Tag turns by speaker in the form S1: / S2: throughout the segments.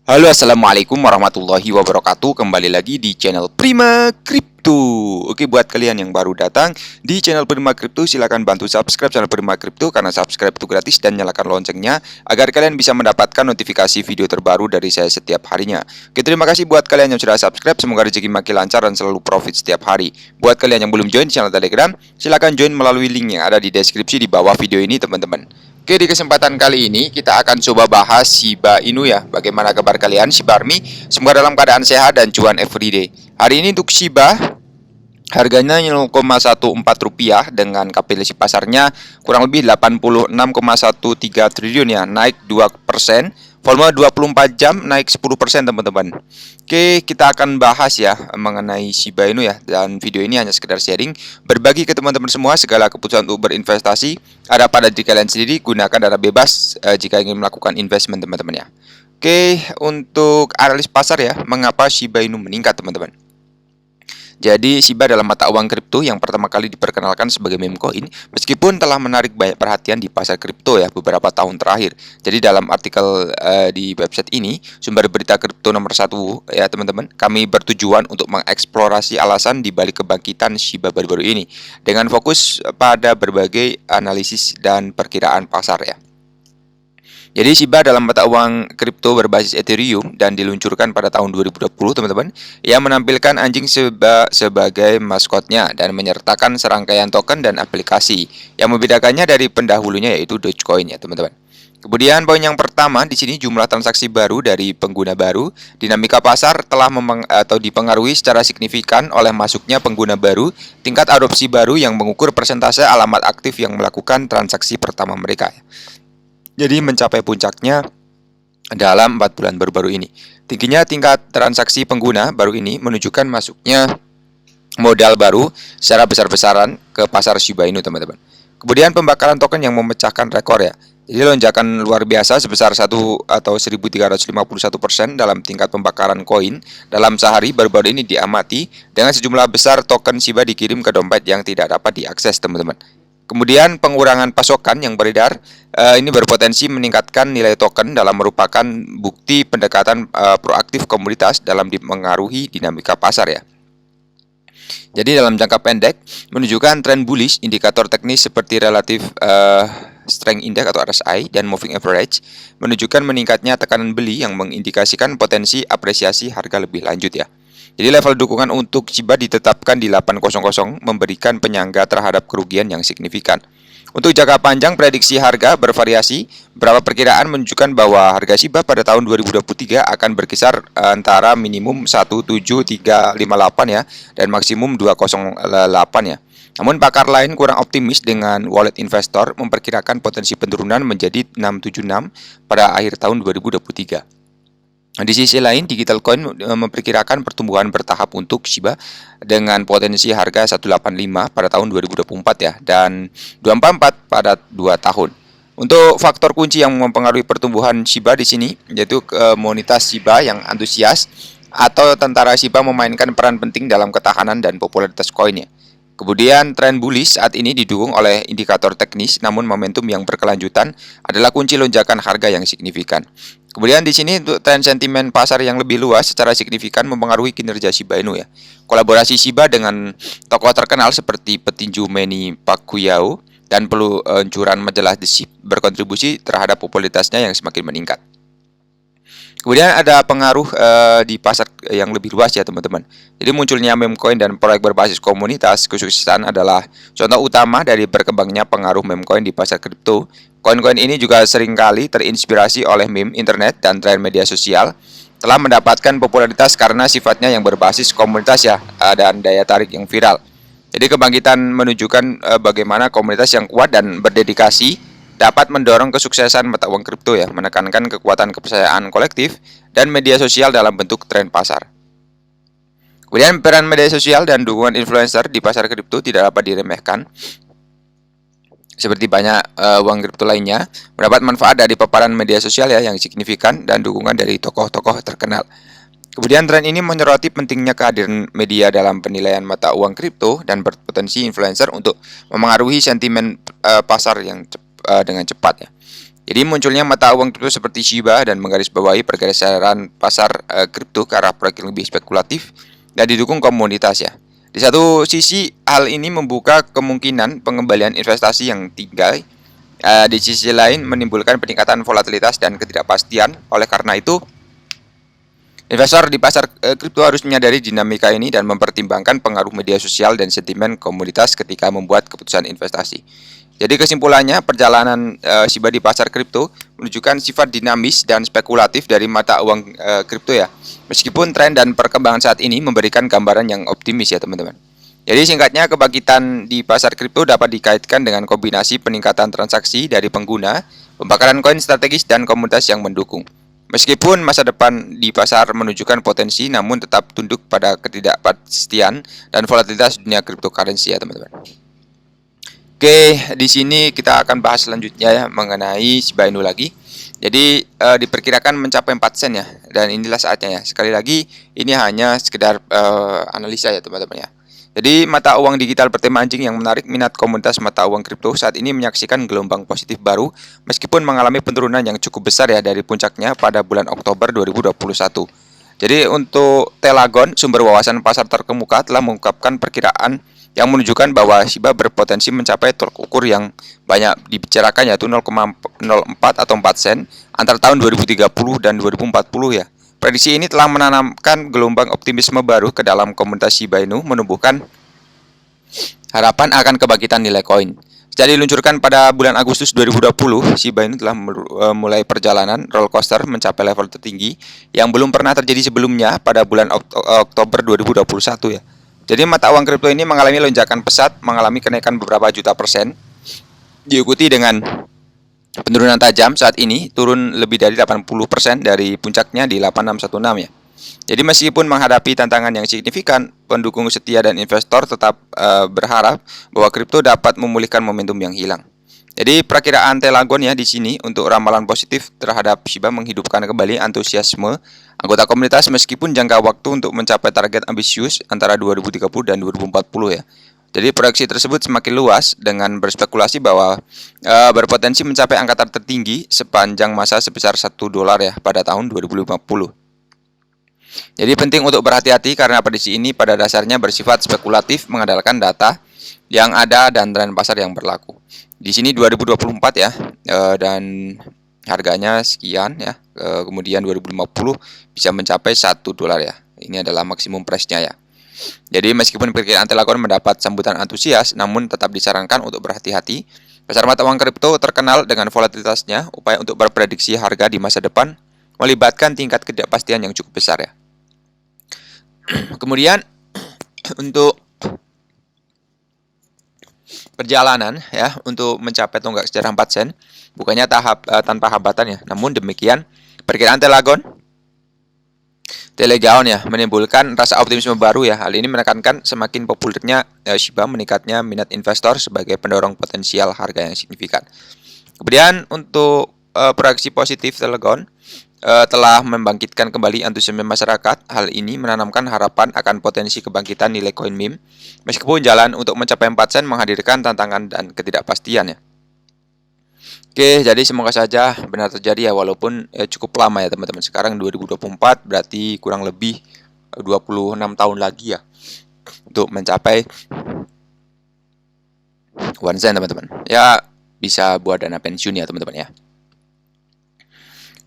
S1: Halo, assalamualaikum warahmatullahi wabarakatuh. Kembali lagi di channel Prima Crypto. Oke, buat kalian yang baru datang di channel Prima Crypto, silakan bantu subscribe channel Prima Crypto karena subscribe itu gratis, dan nyalakan loncengnya agar kalian bisa mendapatkan notifikasi video terbaru dari saya setiap harinya. Oke, terima kasih buat kalian yang sudah subscribe. Semoga rezeki makin lancar dan selalu profit setiap hari. Buat kalian yang belum join channel Telegram, silakan join melalui link yang ada di deskripsi di bawah video ini, teman-teman. Oke, di kesempatan kali ini kita akan coba bahas Shiba Inu ya. Bagaimana kabar kalian, Shiba Army? Semoga dalam keadaan sehat dan cuan everyday. Hari ini untuk Shiba harganya 0,14 rupiah dengan kapitalisasi pasarnya kurang lebih 86,13 triliun ya, naik 2%. Volume 24 jam naik 10%, teman-teman. Oke, kita akan bahas ya mengenai Shiba Inu ya. Dan video ini hanya sekedar sharing, berbagi ke teman-teman semua. Segala keputusan untuk berinvestasi ada pada diri kalian sendiri. Gunakan dana bebas jika ingin melakukan investment, teman-teman ya. Oke, untuk analis pasar ya, mengapa Shiba Inu meningkat, teman-teman? Jadi Shiba adalah mata uang kripto yang pertama kali diperkenalkan sebagai meme coin, meskipun telah menarik banyak perhatian di pasar kripto ya beberapa tahun terakhir. Jadi dalam artikel di website ini, sumber berita kripto nomor 1 ya teman-teman, kami bertujuan untuk mengeksplorasi alasan di balik kebangkitan Shiba baru-baru ini dengan fokus pada berbagai analisis dan perkiraan pasar ya. Jadi Shiba adalah mata uang kripto berbasis Ethereum dan diluncurkan pada tahun 2020, teman-teman, yang menampilkan anjing sebagai maskotnya dan menyertakan serangkaian token dan aplikasi. Yang membedakannya dari pendahulunya yaitu Dogecoin ya, teman-teman. Kemudian poin yang pertama di sini, jumlah transaksi baru dari pengguna baru. Dinamika pasar telah dipengaruhi secara signifikan oleh masuknya pengguna baru, tingkat adopsi baru yang mengukur persentase alamat aktif yang melakukan transaksi pertama mereka. Jadi mencapai puncaknya dalam 4 bulan baru-baru ini. Tingginya tingkat transaksi pengguna baru ini menunjukkan masuknya modal baru secara besar-besaran ke pasar Shiba Inu, teman-teman. Kemudian pembakaran token yang memecahkan rekor ya. Jadi lonjakan luar biasa sebesar 1.351% dalam tingkat pembakaran koin dalam sehari baru-baru ini diamati, dengan sejumlah besar token Shiba dikirim ke dompet yang tidak dapat diakses, teman-teman. Kemudian pengurangan pasokan yang beredar ini berpotensi meningkatkan nilai token dalam merupakan bukti pendekatan proaktif komunitas dalam mengaruhi dinamika pasar ya. Jadi dalam jangka pendek menunjukkan tren bullish, indikator teknis seperti relative strength index atau RSI dan moving average menunjukkan meningkatnya tekanan beli yang mengindikasikan potensi apresiasi harga lebih lanjut ya. Jadi level dukungan untuk Shiba ditetapkan di 800, memberikan penyangga terhadap kerugian yang signifikan. Untuk jangka panjang, prediksi harga bervariasi. Beberapa perkiraan menunjukkan bahwa harga Shiba pada tahun 2023 akan berkisar antara minimum 17358 ya dan maksimum 208 ya. Namun pakar lain kurang optimis dengan wallet investor memperkirakan potensi penurunan menjadi 676 pada akhir tahun 2023. Di sisi lain, Digital Coin memperkirakan pertumbuhan bertahap untuk Shiba dengan potensi harga 185 pada tahun 2024 ya, dan 244 pada 2 tahun. Untuk faktor kunci yang mempengaruhi pertumbuhan Shiba di sini yaitu komunitas Shiba yang antusias atau tentara Shiba memainkan peran penting dalam ketahanan dan popularitas koinnya. Kemudian tren bullish saat ini didukung oleh indikator teknis, namun momentum yang berkelanjutan adalah kunci lonjakan harga yang signifikan. Kemudian di sini untuk tren sentimen pasar yang lebih luas secara signifikan mempengaruhi kinerja Shiba Inu ya. Kolaborasi Shiba dengan tokoh terkenal seperti petinju Manny Pacquiao dan peluncuran majalah The Ship berkontribusi terhadap popularitasnya yang semakin meningkat. Kemudian ada pengaruh di pasar yang lebih luas ya, teman-teman. Jadi munculnya meme coin dan proyek berbasis komunitas kesuksesan adalah contoh utama dari berkembangnya pengaruh meme coin di pasar kripto. Koin-koin ini juga seringkali terinspirasi oleh meme internet dan tren media sosial, telah mendapatkan popularitas karena sifatnya yang berbasis komunitas ya, dan daya tarik yang viral. Jadi kebangkitan menunjukkan bagaimana komunitas yang kuat dan berdedikasi dapat mendorong kesuksesan mata uang kripto ya, menekankan kekuatan kepercayaan kolektif dan media sosial dalam bentuk tren pasar. Kemudian peran media sosial dan dukungan influencer di pasar kripto tidak dapat diremehkan. Seperti banyak uang kripto lainnya, mendapat manfaat dari paparan media sosial ya yang signifikan dan dukungan dari tokoh-tokoh terkenal. Kemudian tren ini menyoroti pentingnya kehadiran media dalam penilaian mata uang kripto dan berpotensi influencer untuk memengaruhi sentimen pasar yang dengan cepat ya. Jadi munculnya mata uang kripto seperti Shiba dan menggarisbawahi pergeseran pasar kripto ke arah proyek yang lebih spekulatif dan didukung komunitas ya. Di satu sisi hal ini membuka kemungkinan pengembalian investasi yang tinggi. Di sisi lain menimbulkan peningkatan volatilitas dan ketidakpastian. Oleh karena itu, investor di pasar kripto harus menyadari dinamika ini dan mempertimbangkan pengaruh media sosial dan sentimen komunitas ketika membuat keputusan investasi. Jadi kesimpulannya, perjalanan Shiba di pasar kripto menunjukkan sifat dinamis dan spekulatif dari mata uang kripto ya. Meskipun tren dan perkembangan saat ini memberikan gambaran yang optimis ya teman-teman. Jadi singkatnya, kebangkitan di pasar kripto dapat dikaitkan dengan kombinasi peningkatan transaksi dari pengguna, pembakaran koin strategis, dan komunitas yang mendukung. Meskipun masa depan di pasar menunjukkan potensi, namun tetap tunduk pada ketidakpastian dan volatilitas dunia cryptocurrency ya teman-teman. Oke, di sini kita akan bahas selanjutnya ya mengenai Shiba Inu lagi. Jadi diperkirakan mencapai 4 sen ya, dan inilah saatnya ya. Sekali lagi, ini hanya sekedar analisa ya teman-teman ya. Jadi mata uang digital bertema anjing yang menarik minat komunitas mata uang kripto saat ini menyaksikan gelombang positif baru meskipun mengalami penurunan yang cukup besar ya dari puncaknya pada bulan Oktober 2021. Jadi untuk Telagon, sumber wawasan pasar terkemuka telah mengungkapkan perkiraan yang menunjukkan bahwa Shiba berpotensi mencapai tolak ukur yang banyak dibicarakan yaitu 0,04 atau 4 sen antara tahun 2030 dan 2040 ya. Prediksi ini telah menanamkan gelombang optimisme baru ke dalam komunitas Shiba Inu, menumbuhkan harapan akan kebangkitan nilai koin. Sejak diluncurkan pada bulan Agustus 2020, Shiba Inu telah mulai perjalanan roller coaster mencapai level tertinggi yang belum pernah terjadi sebelumnya pada bulan Oktober 2021 ya. Jadi mata uang kripto ini mengalami lonjakan pesat, mengalami kenaikan beberapa juta %, diikuti dengan penurunan tajam saat ini, turun lebih dari 80% dari puncaknya di 8616 ya. Jadi meskipun menghadapi tantangan yang signifikan, pendukung setia dan investor tetap berharap bahwa kripto dapat memulihkan momentum yang hilang. Jadi perakiraan Telagon ya di sini untuk ramalan positif terhadap Shiba menghidupkan kembali antusiasme anggota komunitas meskipun jangka waktu untuk mencapai target ambisius antara 2030 dan 2040 ya. Jadi proyeksi tersebut semakin luas dengan berspekulasi bahwa berpotensi mencapai angka tertinggi sepanjang masa sebesar $1 ya pada tahun 2050. Jadi penting untuk berhati-hati karena prediksi ini pada dasarnya bersifat spekulatif mengandalkan data yang ada dan tren pasar yang berlaku. Di sini 2024 ya dan harganya sekian ya. Kemudian 2050 bisa mencapai $1 ya. Ini adalah maksimum price-nya ya. Jadi meskipun perkiraan Telagon mendapat sambutan antusias, namun tetap disarankan untuk berhati-hati. Pasar mata uang kripto terkenal dengan volatilitasnya. Upaya untuk berprediksi harga di masa depan melibatkan tingkat ketidakpastian yang cukup besar ya. Kemudian untuk perjalanan ya untuk mencapai tonggak sejarah 4 sen bukannya tanpa hambatan ya. Namun demikian perkiraan Telegaon ya menimbulkan rasa optimisme baru ya. Hal ini menekankan semakin populernya Shiba, meningkatnya minat investor sebagai pendorong potensial harga yang signifikan. Kemudian untuk proyeksi positif Telegaon telah membangkitkan kembali antusiasme masyarakat. Hal ini menanamkan harapan akan potensi kebangkitan nilai koin meme meskipun jalan untuk mencapai 4 sen menghadirkan tantangan dan ketidakpastian ya. Oke, jadi semoga saja benar terjadi ya, walaupun cukup lama ya teman-teman. Sekarang 2024 berarti kurang lebih 26 tahun lagi ya untuk mencapai 1 sen teman-teman. Ya bisa buat dana pensiun ya teman-teman ya.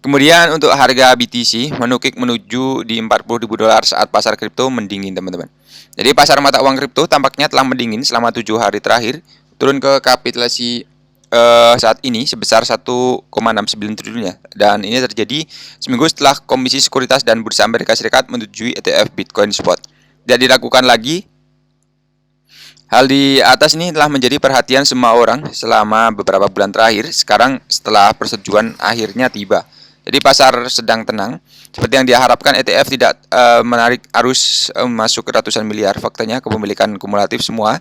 S1: Kemudian untuk harga BTC menukik menuju di $40.000 saat pasar kripto mendingin teman-teman. Jadi pasar mata uang kripto tampaknya telah mendingin selama 7 hari terakhir, turun ke kapitalisasi saat ini sebesar 1,69 triliun ya. Dan ini terjadi seminggu setelah Komisi Sekuritas dan Bursa Amerika Serikat menyetujui ETF Bitcoin Spot. Dan dilakukan lagi. Hal di atas ini telah menjadi perhatian semua orang selama beberapa bulan terakhir. Sekarang setelah persetujuan akhirnya tiba. Jadi pasar sedang tenang. Seperti yang diharapkan, ETF tidak menarik arus masuk ratusan miliar. Faktanya kepemilikan kumulatif semua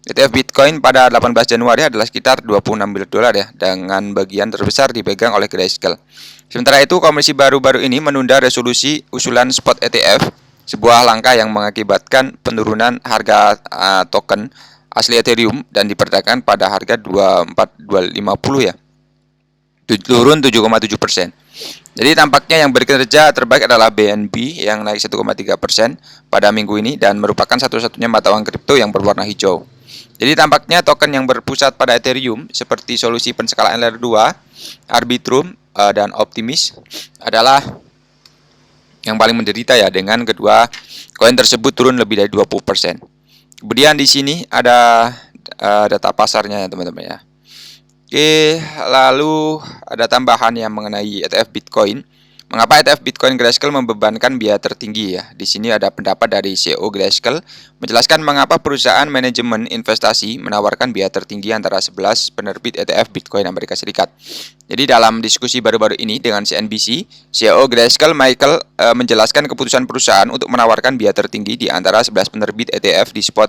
S1: ETF Bitcoin pada 18 Januari adalah sekitar $26 miliar ya, dengan bagian terbesar dipegang oleh Grayscale. Sementara itu, komisi baru-baru ini menunda resolusi usulan spot ETF, sebuah langkah yang mengakibatkan penurunan harga token asli Ethereum dan diperdagangkan pada harga 24.250 ya. turun 7,7%. Jadi tampaknya yang berkinerja terbaik adalah BNB yang naik 1,3% pada minggu ini dan merupakan satu-satunya mata uang kripto yang berwarna hijau. Jadi tampaknya token yang berpusat pada Ethereum seperti solusi penskalaan layer 2, Arbitrum, dan Optimus adalah yang paling menderita ya, dengan kedua koin tersebut turun lebih dari 20%. Kemudian di sini ada data pasarnya ya teman-teman ya. Oke, lalu ada tambahan yang mengenai ETF Bitcoin. Mengapa ETF Bitcoin Grayscale membebankan biaya tertinggi ya? Di sini ada pendapat dari CEO Grayscale menjelaskan mengapa perusahaan manajemen investasi menawarkan biaya tertinggi antara 11 penerbit ETF Bitcoin Amerika Serikat. Jadi dalam diskusi baru-baru ini dengan CNBC, CEO Grayscale Michael menjelaskan keputusan perusahaan untuk menawarkan biaya tertinggi di antara 11 penerbit ETF di spot